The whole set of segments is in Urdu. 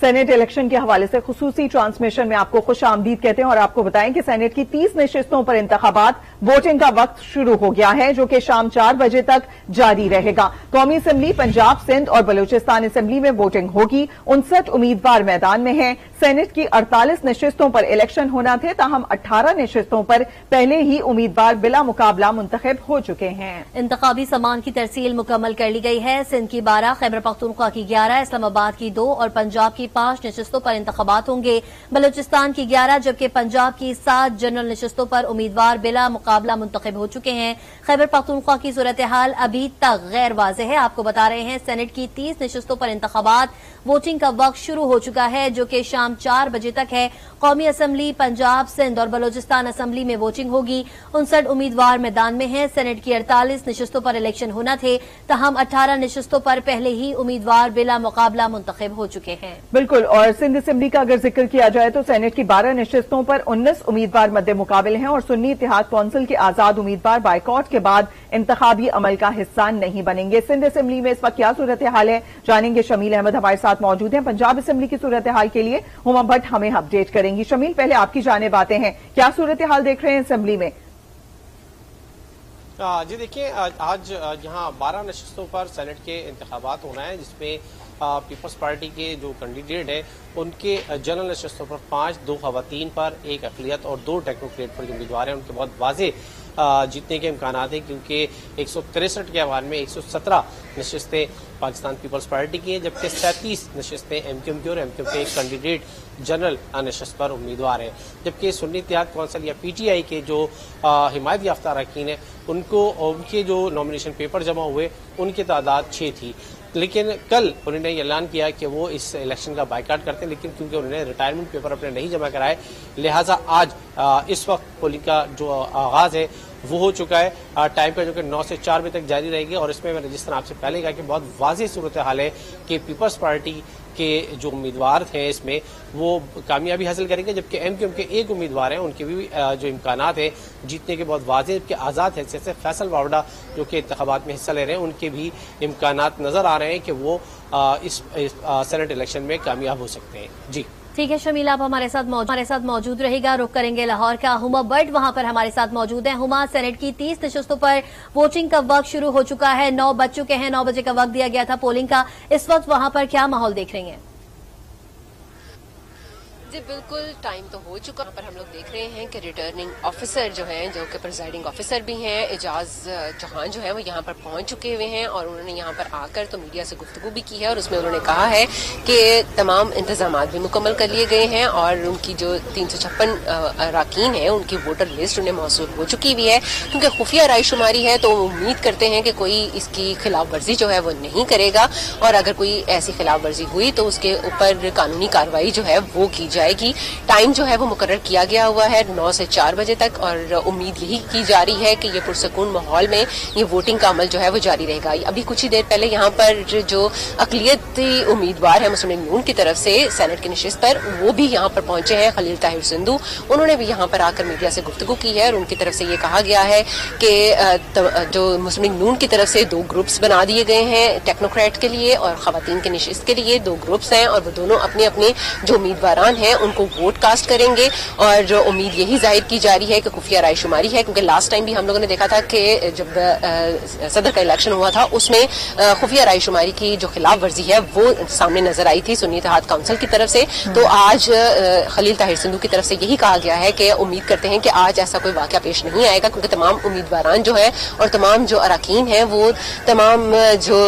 سینٹ الیکشن کے حوالے سے خصوصی ٹرانسمیشن میں آپ کو خوش آمدید کہتے ہیں اور آپ کو بتائیں کہ سینٹ کی 30 نشستوں پر انتخابات ووٹنگ کا وقت شروع ہو گیا ہے جو کہ شام 4 بجے تک جاری رہے گا۔ قومی اسمبلی، پنجاب، سندھ اور بلوچستان اسمبلی میں ووٹنگ ہوگی۔ 59 امیدوار میدان میں ہیں۔ سینٹ کی 48 نشستوں پر الیکشن ہونا تھے، تاہم 18 نشستوں پر پہلے ہی امیدوار بلا مقابلہ منتخب ہو چکے ہیں۔ انتخابی سامان کی ترسیل مکمل کر لی گئی ہے۔ سندھ کی 12، خیبر پختونخوا کی 11، اسلام آباد کی 2 اور پنجاب کی 5 نشستوں پر انتخابات ہوں گے۔ بلوچستان کی 11 جبکہ پنجاب کی 7 جنرل نشستوں پر امیدوار بلا مقابلہ منتخب ہو چکے ہیں۔ خیبر پختونخوا کی صورتحال ابھی تک غیر واضح ہے۔ آپ کو بتا رہے ہیں سینٹ کی 30 نشستوں پر انتخابات ووٹنگ کا وقت شروع ہو چکا ہے جو کہ شام 4 بجے تک ہے۔ قومی اسمبلی، پنجاب، سندھ اور بلوچستان اسمبلی میں ووٹنگ ہوگی۔ 59 امیدوار میدان میں ہیں۔ سینٹ کی 48 نشستوں پر الیکشن ہونا تھے، تاہم 18 نشستوں پر پہلے ہی امیدوار بلا مقابلہ منتخب ہو چکے ہیں۔ بالکل، اور سندھ اسمبلی کا اگر ذکر کیا جائے تو سینٹ کی 12 نشستوں پر 19 امیدوار مد مقابل ہیں اور سنی اتحاد کونسل کے آزاد امیدوار بائیکاٹ کے بعد انتخابی عمل کا حصہ نہیں بنیں گے۔ سندھ اسمبلی میں اس وقت کیا صورتحال ہے جانیں گے، شمیل احمد ہمارے ساتھ موجود ہیں۔ پنجاب اسمبلی کی صورتحال کے لیے ہما بھٹ ہمیں اپڈیٹ کریں گی۔ شمیل، پہلے آپ کی جانب آتے ہیں، کیا صورتحال دیکھ رہے ہیں اسمبلی میں؟ جی دیکھیں، آج یہاں 12 نشستوں پر سینٹ کے انتخابات ہونا ہے جس میں پیپلز پارٹی کے جو کینڈیڈیٹ ہیں ان کے جنرل نشستوں پر 5، 2 خواتین پر، 1 اقلیت اور 2 ٹیکنوکریٹ پر جو امیدوار ہیں ان کے بہت واضح جیتنے کے امکانات ہیں کیونکہ 163 کے ایوان میں 117 نشستیں پاکستان پیپلز پارٹی کی ہیں جبکہ 37 نشستیں ایم کیو ایم کی اور ایم کیو ایم کے ایک کینڈیڈیٹ جنرل نشست پر امیدوار ہیں جبکہ سنی اتحاد کونسل یا پی ٹی آئی کے جو حمایت یافتہ اراکین ہیں ان کے جو نامینیشن پیپر جمع ہوئے ان کی تعداد 6 تھی، لیکن کل انہوں نے اعلان کیا کہ وہ اس الیکشن کا بائیکاٹ کرتے ہیں، لیکن کیونکہ انہوں نے ریٹائرمنٹ پیپر اپنے نہیں جمع کرائے لہٰذا آج اس وقت پولنگ کا جو آغاز ہے وہ ہو چکا ہے۔ ٹائم کا جو کہ 9 سے 4 بجے تک جاری رہے گی اور اس میں نے جس طرح آپ سے پہلے کہا کہ بہت واضح صورتحال ہے کہ پیپلز پارٹی کے جو امیدوار ہیں اس میں وہ کامیابی حاصل کریں گے جبکہ ایم کیو ایم کے ایک امیدوار ہیں ان کے بھی جو امکانات ہیں جیتنے کے بہت واضح، جبکہ آزاد حیثیت سے فیصل واوڈا جو کہ انتخابات میں حصہ لے رہے ہیں ان کے بھی امکانات نظر آ رہے ہیں کہ وہ اس سینٹ الیکشن میں کامیاب ہو سکتے ہیں۔ جی ٹھیک ہے شمیل، آپ ہمارے ساتھ موجود رہے گا۔ رخ کریں گے لاہور کا، ہما بٹ وہاں پر ہمارے ساتھ موجود ہیں۔ ہما، سینٹ کی 30 نشستوں پر ووٹنگ کا وقت شروع ہو چکا ہے، 9 بج چکے ہیں، 9 بجے کا وقت دیا گیا تھا پولنگ کا، اس وقت وہاں پر کیا ماحول دیکھ رہی ہیں؟ جی بالکل، ٹائم تو ہو چکا پر ہم لوگ دیکھ رہے ہیں کہ ریٹرننگ آفیسر جو ہیں جو کہ پریزائڈنگ آفیسر بھی ہیں اعجاز جہان جو ہے وہ یہاں پر پہنچ چکے ہوئے ہیں اور انہوں نے یہاں پر آ کر تو میڈیا سے گفتگو بھی کی ہے اور اس میں انہوں نے کہا ہے کہ تمام انتظامات بھی مکمل کر لیے گئے ہیں اور ان کی جو 356 اراکین ہیں ان کی ووٹر لسٹ انہیں موصول ہو چکی ہوئی ہے کیونکہ خفیہ رائے شماری ہے تو امید کرتے ہیں کہ کوئی اس کی خلاف ورزی جو ہے وہ نہیں کرے گا اور اگر کوئی ایسی خلاف ورزی ہوئی تو اس کے اوپر قانونی کارروائی جو ہے وہ کی جائے گی۔ ٹائم جو ہے وہ مقرر کیا گیا ہوا ہے 9 سے 4 بجے تک اور امید یہی کی جا رہی ہے کہ یہ پرسکون ماحول میں یہ ووٹنگ کا عمل جو ہے وہ جاری رہے گا۔ ابھی کچھ ہی دیر پہلے یہاں پر جو اقلیتی امیدوار ہیں مسلم یون کی طرف سے سینٹ کی نشست پر وہ بھی یہاں پر پہنچے ہیں، خلیل طاہر سندھو، انہوں نے بھی یہاں پر آ کر میڈیا سے گفتگو کی ہے اور ان کی طرف سے یہ کہا گیا ہے کہ جو مسلم یون کی طرف سے 2 گروپس بنا دیے گئے ہیں ٹیکنوکریٹ کے لیے اور خواتین کی نشست کے لیے 2 گروپس ہیں اور وہ دونوں اپنے اپنے جو امیدواران ہیں ان کو ووٹ کاسٹ کریں گے اور امید یہی ظاہر کی جا رہی ہے کہ خفیہ رائے شماری ہے کیونکہ لاسٹ ٹائم بھی ہم لوگوں نے دیکھا تھا کہ جب صدر کا الیکشن ہوا تھا اس میں خفیہ رائے شماری کی جو خلاف ورزی ہے وہ سامنے نظر آئی تھی سنی اتحاد کونسل کی طرف سے، تو آج خلیل طاہر سندھو کی طرف سے یہی کہا گیا ہے کہ امید کرتے ہیں کہ آج ایسا کوئی واقعہ پیش نہیں آئے گا کیونکہ تمام امیدواران جو ہے اور تمام جو اراکین ہیں وہ تمام جو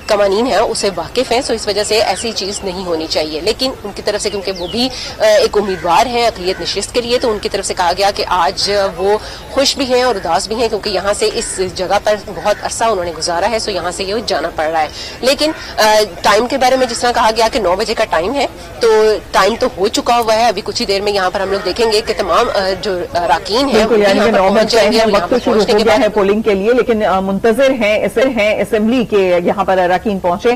قوانین ہیں اسے واقف ہیں، سو اس وجہ سے ایسی چیز نہیں ہونی چاہیے، لیکن ان کی طرف سے کیونکہ وہ بھی ایک امیدوار ہیں اقلیت نشست کے لیے تو ان کی طرف سے کہا گیا کہ آج وہ خوش بھی ہیں اور اداس بھی ہیں کیونکہ یہاں سے اس جگہ پر بہت عرصہ انہوں نے گزارا ہے، سو یہاں سے یہ جانا پڑ رہا ہے۔ لیکن ٹائم کے بارے میں جس طرح کہا گیا کہ 9 بجے کا ٹائم ہے تو ٹائم تو ہو چکا ہوا ہے، ابھی کچھ ہی دیر میں یہاں پر ہم لوگ دیکھیں گے کہ تمام جو اراکین ہیں وقت شروع ہو گیا ہے پولنگ کے لیے، لیکن منتظر ہیں اسمبلی کے یہاں پر اراکین پہنچے